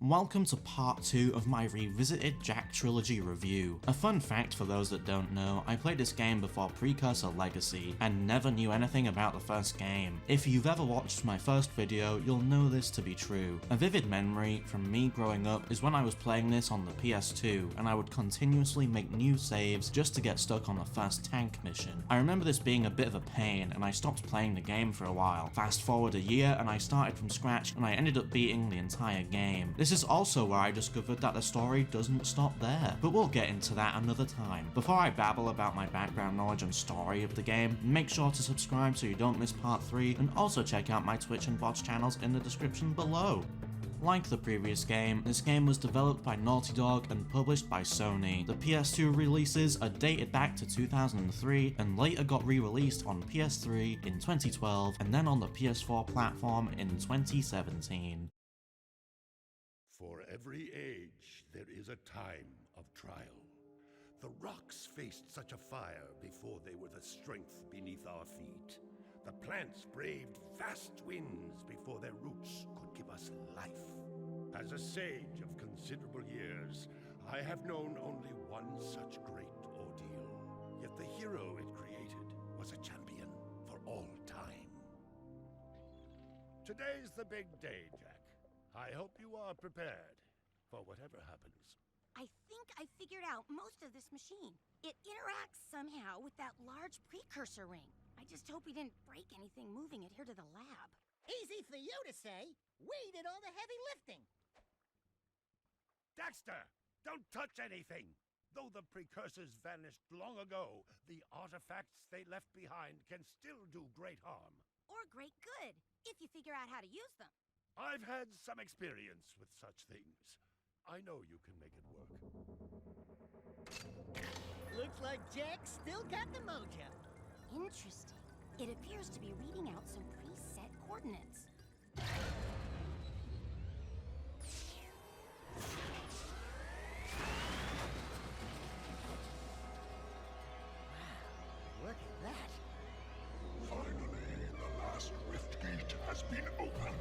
Welcome to part 2 of my revisited Jak Trilogy review. A fun fact for those that don't know, I played this game before Precursor Legacy and never knew anything about the first game. If you've ever watched my first video, you'll know this to be true. A vivid memory from me growing up is when I was playing this on the PS2 and I would continuously make new saves just to get stuck on the first tank mission. I remember this being a bit of a pain and I stopped playing the game for a while. Fast forward a year and I started from scratch and I ended up beating the entire game. This is also where I discovered that the story doesn't stop there, but we'll get into that another time. Before I babble about my background knowledge and story of the game, make sure to subscribe so you don't miss part 3, and also check out my Twitch and VOD channels in the description below. Like the previous game, this game was developed by Naughty Dog and published by Sony. The PS2 releases are dated back to 2003 and later got re-released on PS3 in 2012 and then on the PS4 platform in 2017. For every age, there is a time of trial. The rocks faced such a fire before they were the strength beneath our feet. The plants braved vast winds before their roots could give us life. As a sage of considerable years, I have known only one such great ordeal. Yet the hero it created was a champion for all time. Today's the big day, Jak. I hope you are prepared for whatever happens. I think I figured out most of this machine. It interacts somehow with that large precursor ring. I just hope we didn't break anything moving it here to the lab. Easy for you to say. We did all the heavy lifting. Daxter, don't touch anything! Though the precursors vanished long ago, the artifacts they left behind can still do great harm. Or great good, if you figure out how to use them. I've had some experience with such things. I know you can make it work. Looks like Jak still got the mojo. Interesting. It appears to be reading out some preset coordinates. Wow, look at that. Finally, the last rift gate has been opened.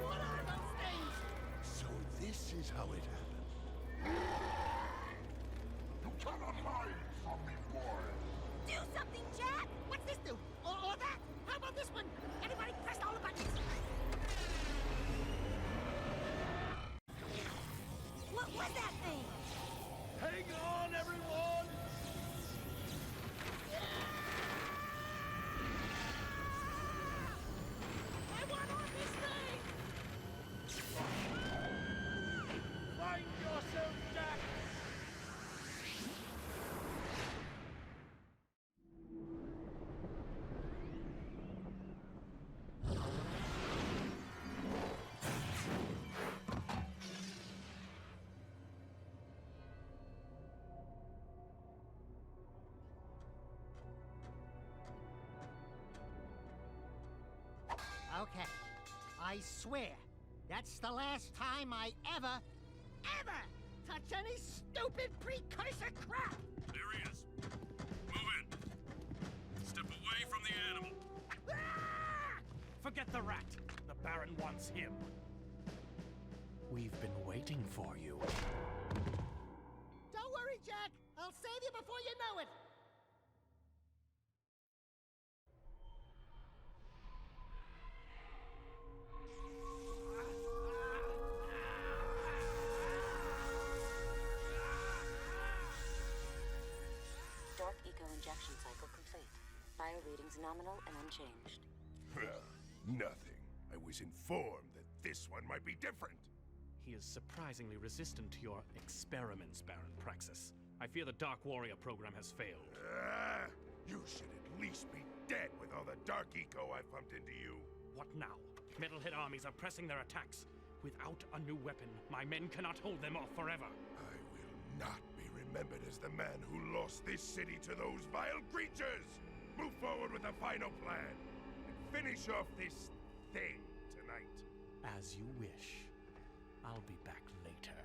What are those things? So this is how it happened. You cannot hide from me, boy. Do something, Jak! What's this do? Or that? How about this one? Everybody press all the buttons. What was that thing? Hang on, everyone! I want on this thing! Find yourself, Jak! Okay, I swear, that's the last time I ever touch any stupid precursor crap! There he is. Move in. Step away from the animal. Ah! Forget the rat. The Baron wants him. We've been waiting for you. Don't worry, Jak. I'll save you before you know it. Dark eco injection cycle complete. Bio readings nominal and unchanged. Nothing. I was informed that this one might be different. He is surprisingly resistant to your experiments, Baron Praxis. I fear the Dark Warrior program has failed. You should at least be dead with all the dark eco I've pumped into you. What now? Metalhead armies are pressing their attacks. Without a new weapon, my men cannot hold them off forever. I will not be remembered as the man who lost this city to those vile creatures! Move forward with the final plan, and finish off this thing tonight. As you wish. I'll be back later.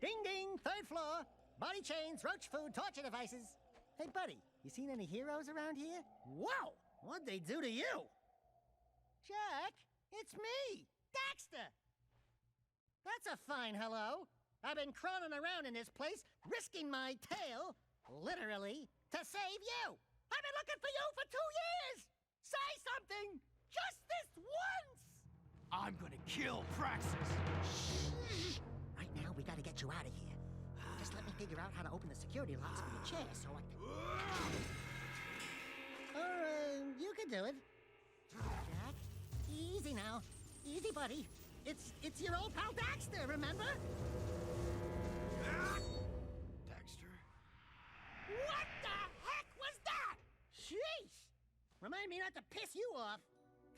Ding ding, third floor. Body chains, roach food, torture devices. Hey, buddy, You seen any heroes around here? Whoa! What'd they do to you? Jack, it's me, Daxter! That's a fine hello. I've been crawling around in this place, risking my tail, literally, to save you. I've been looking for you for 2 years! Say something! Just this once! I'm gonna kill Praxis! Shh! Right now, we gotta get you out of here. Just let me figure out how to open the security locks for your chair so I can... Or, you can do it. Jack, easy now. Easy, buddy. It's your old pal Daxter, remember? Daxter? What the heck was that? Sheesh! Remind me not to piss you off.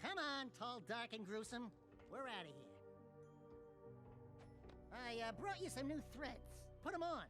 Come on, tall, dark, and gruesome. We're out of here. I brought you some new threads. Put them on.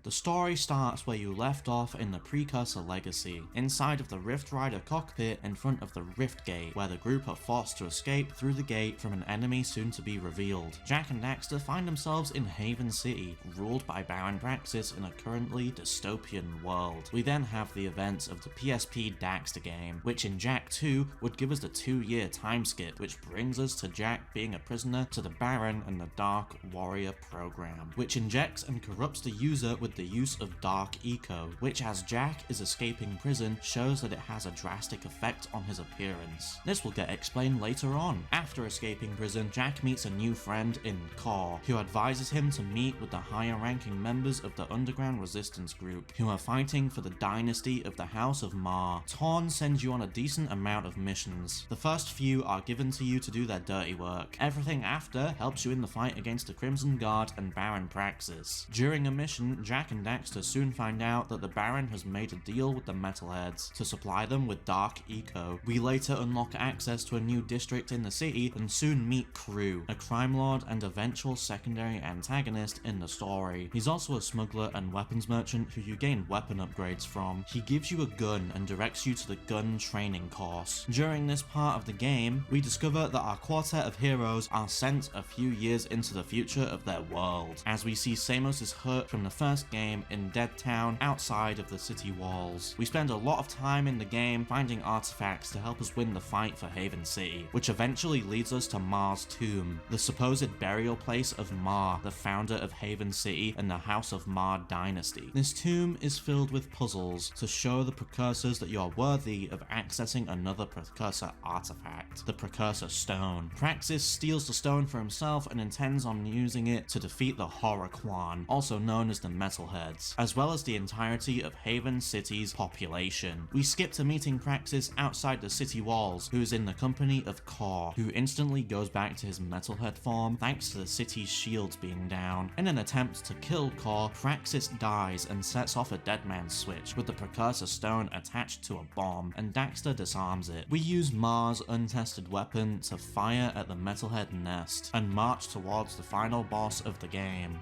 The story starts where you left off in the Precursor Legacy, inside of the Rift Rider cockpit in front of the Rift Gate, where the group are forced to escape through the gate from an enemy soon to be revealed. Jak and Daxter find themselves in Haven City, ruled by Baron Praxis in a currently dystopian world. We then have the events of the PSP Daxter game, which in Jak 2 would give us the 2-year time skip, which brings us to Jak being a prisoner to the Baron and the Dark Warrior program, which injects and corrupts the user with the use of Dark Eco, which as Jak is escaping prison shows that it has a drastic effect on his appearance. This will get explained later on. After escaping prison, Jak meets a new friend in Core, who advises him to meet with the higher ranking members of the underground resistance group, who are fighting for the dynasty of the House of Mar. Torn sends you on a decent amount of missions. The first few are given to you to do their dirty work. Everything after helps you in the fight against the Crimson Guard and Baron Praxis. During a mission, Jak and Daxter soon find out that the Baron has made a deal with the Metalheads to supply them with Dark Eco. We later unlock access to a new district in the city and soon meet Crew, a crime lord and eventual secondary antagonist in the story. He's also a smuggler and weapons merchant who you gain weapon upgrades from. He gives you a gun and directs you to the gun training course. During this part of the game, we discover that our quartet of heroes are sent a few years into the future of their world, as we see Samos' hurt from the first game in Dead Town outside of the city walls. We spend a lot of time in the game finding artifacts to help us win the fight for Haven City, which eventually leads us to Mar's tomb, the supposed burial place of Mar, the founder of Haven City and the House of Mar dynasty. This tomb is filled with puzzles to show the precursors that you are worthy of accessing another precursor artifact, the Precursor Stone. Praxis steals the stone for himself and intends on using it to defeat the Horror Quan, also known as the Metalheads, as well as the entirety of Haven City's population. We skip to meeting Praxis outside the city walls, who is in the company of Core, who instantly goes back to his Metalhead form thanks to the city's shields being down. In an attempt to kill Core, Praxis dies and sets off a dead man's switch with the Precursor Stone attached to a bomb, and Daxter disarms it. We use Mar's untested weapon to fire at the Metalhead nest and march towards the final boss of the game.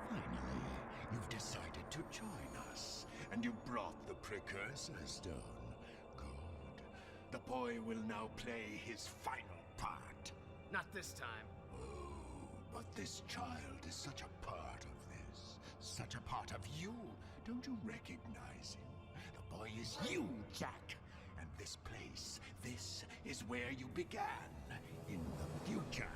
Finally, you've decided to join us, and you brought the Precursor Stone. Good. The boy will now play his final part. Not this time. Oh, but this child is such a part of this. Such a part of you. Don't you recognize him? The boy is you, Jak. And this place, this is where you began. In the future.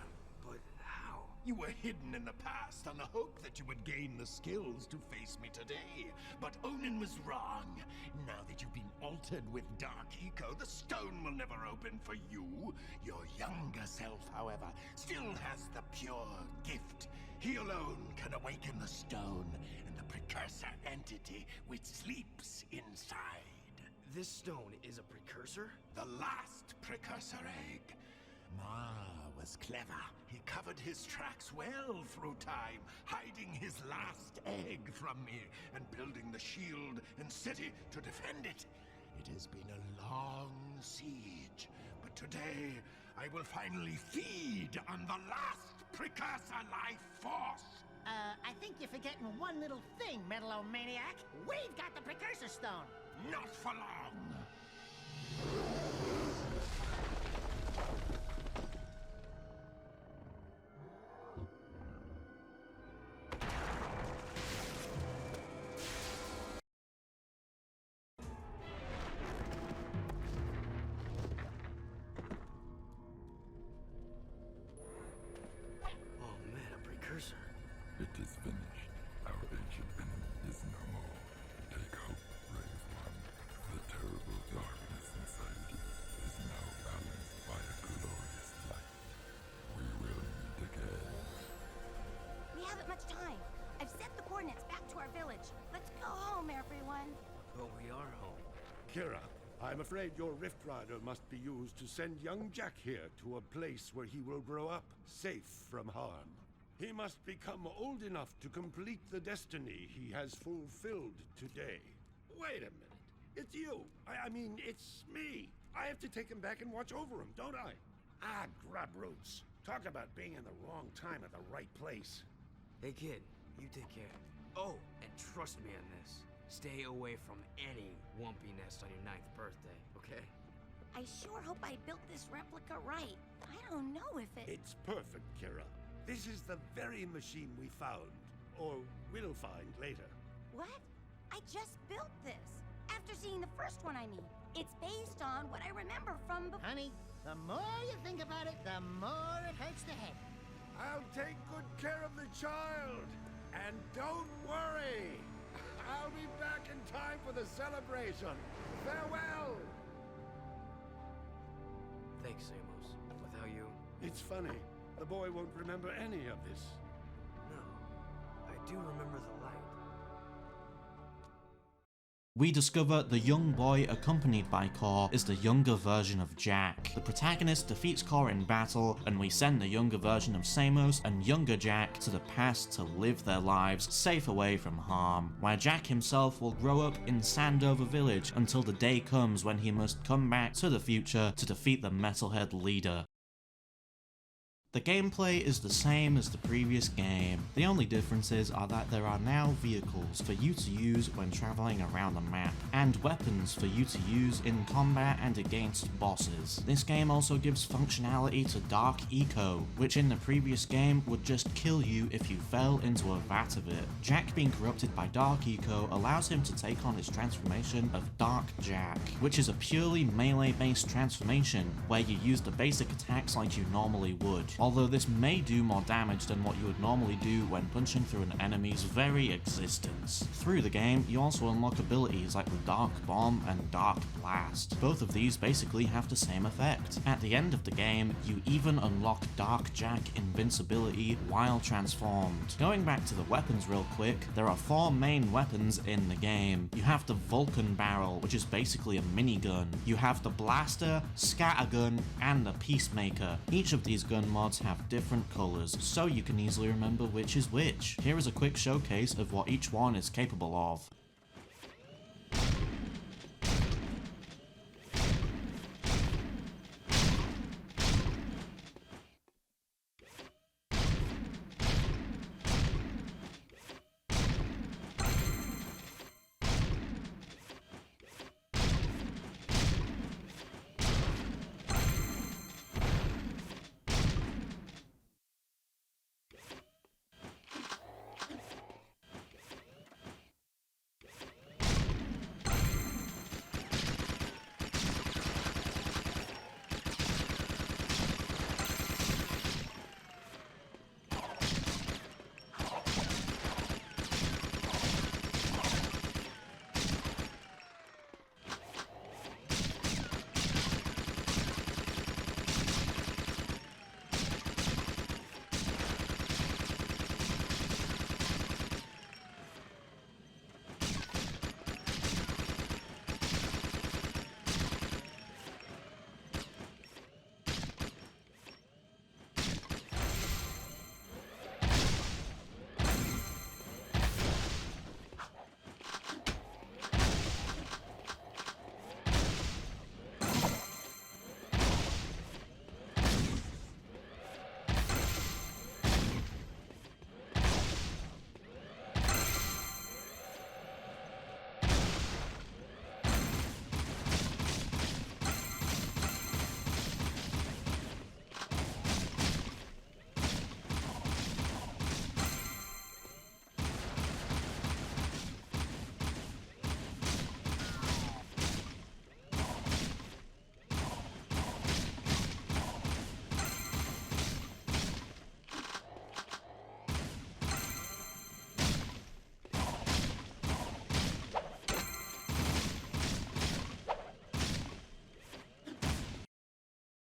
But how? You were hidden in the past on the hope that you would gain the skills to face me today. But Onin was wrong. Now that you've been altered with Dark Eco, the stone will never open for you. Your younger self, however, still has the pure gift. He alone can awaken the stone and the precursor entity which sleeps inside. This stone is a precursor? The last precursor egg. Ma was clever. He covered his tracks well through time, hiding his last egg from me and building the shield and city to defend it. It has been a long siege, but today I will finally feed on the last precursor life force. I think you're forgetting one little thing, Metalomaniac. We've got the Precursor Stone. Not for long. much time. I've sent the coordinates back to our village. Let's go home, everyone. But we are home. Kira, I'm afraid your Rift Rider must be used to send young Jack here to a place where he will grow up, safe from harm. He must become old enough to complete the destiny he has fulfilled today. Wait a minute. It's you. I mean, it's me. I have to take him back and watch over him, don't I? Ah, grub roots. Talk about being in the wrong time at the right place. Hey kid, you take care. Oh, and trust me on this. Stay away from any Wumpy nest on your 9th birthday, okay? I sure hope I built this replica right. I don't know if it... It's perfect, Kira. This is the very machine we found. Or will find later. What? I just built this. After seeing the first one, I mean. It's based on what I remember from before. Honey, the more you think about it, the more it hurts the head. I'll take good care of the child. And don't worry. I'll be back in time for the celebration. Farewell! Thanks, Amos. Without you... It's funny. The boy won't remember any of this. No. I do remember the light. We discover the young boy accompanied by Core is the younger version of Jack. The protagonist defeats Core in battle, and we send the younger version of Samos and younger Jack to the past to live their lives safe away from harm, where Jack himself will grow up in Sandover Village until the day comes when he must come back to the future to defeat the Metalhead leader. The gameplay is the same as the previous game. The only differences are that there are now vehicles for you to use when traveling around the map, and weapons for you to use in combat and against bosses. This game also gives functionality to Dark Eco, which in the previous game would just kill you if you fell into a vat of it. Jack being corrupted by Dark Eco allows him to take on his transformation of Dark Jack, which is a purely melee based transformation where you use the basic attacks like you normally would. Although this may do more damage than what you would normally do when punching through an enemy's very existence. Through the game, you also unlock abilities like the Dark Bomb and Dark Blast. Both of these basically have the same effect. At the end of the game, you even unlock Dark Jack invincibility while transformed. Going back to the weapons real quick, there are 4 main weapons in the game. You have the Vulcan Barrel, which is basically a minigun. You have the Blaster, Scattergun, and the Peacemaker. Each of these gun mods have different colours, so you can easily remember which is which. Here is a quick showcase of what each one is capable of.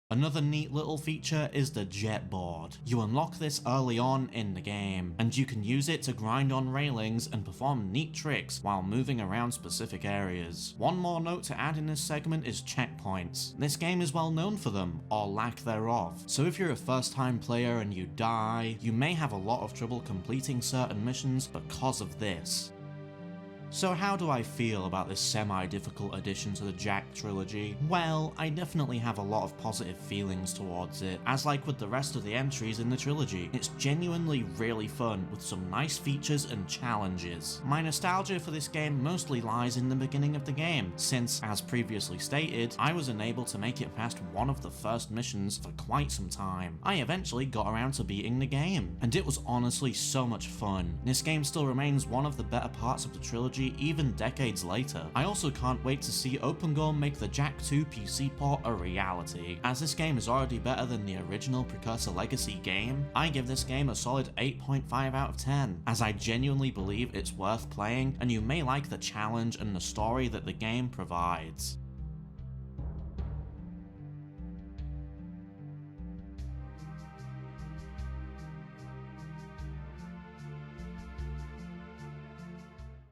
Another neat little feature is the jet board. You unlock this early on in the game, and you can use it to grind on railings and perform neat tricks while moving around specific areas. One more note to add in this segment is checkpoints. This game is well known for them, or lack thereof, so if you're a first time player and you die, you may have a lot of trouble completing certain missions because of this. So how do I feel about this semi-difficult addition to the Jak trilogy? Well, I definitely have a lot of positive feelings towards it. As like with the rest of the entries in the trilogy, it's genuinely really fun with some nice features and challenges. My nostalgia for this game mostly lies in the beginning of the game, since, as previously stated, I was unable to make it past one of the first missions for quite some time. I eventually got around to beating the game, and it was honestly so much fun. This game still remains one of the better parts of the trilogy even decades later. I also can't wait to see OpenGo make the Jak 2 PC port a reality. As this game is already better than the original Precursor Legacy game, I give this game a solid 8.5 out of 10, as I genuinely believe it's worth playing and you may like the challenge and the story that the game provides.